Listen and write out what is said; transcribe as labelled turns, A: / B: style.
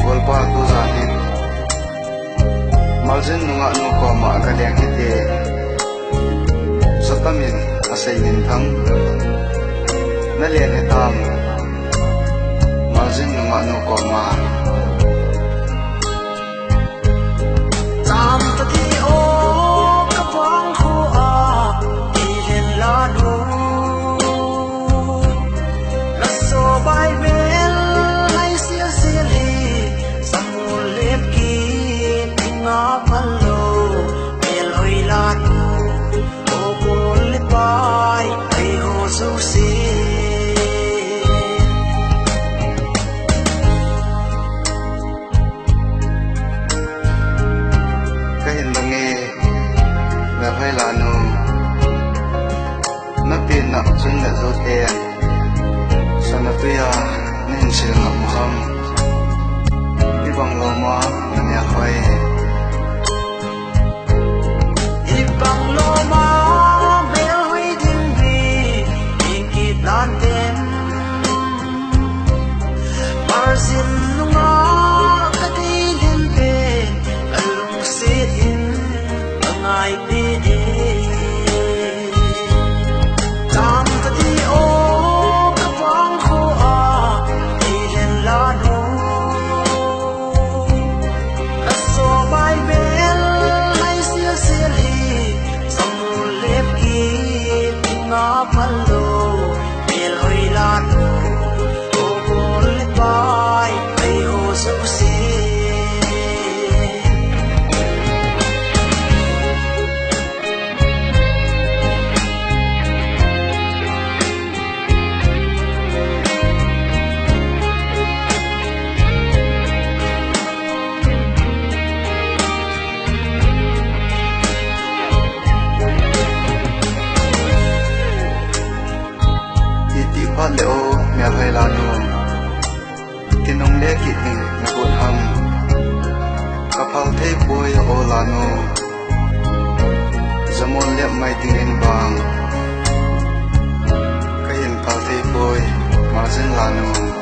A: Walpa tu zanin malzen nunga nu ko ma ka leng hite sotamin asai nin thang na len hetam malzen nunga nu ko ma
B: tam ta thi o ka pang khu a i len la nu la so bai bel hai sia sia li Palo, el hoy la tu, o con le pai, ay ho so si.
A: Kahin dangi, na hay la nu, na pin na chun na zo ten, sa na tuya na hinsil na muham, ibang loma na niya hoy.
B: Loma bel hui ding bi ikit lan tem marzin lunga ka ti lin pe alung sit in angai pe e tam ka ti o ka pang khu a ti len la nu la so bai bel lai sia sia li Palo, el hoy la tu, o con le pai, ay ho so si.
A: Leo mẹ hay là nu tin ông lẽ kỹ hình mẹ buồn hầm cặp hal thấy bôi ô là nu zamon lẹ mai tiếng in vàng cái hình hal thấy bôi mà dân là nu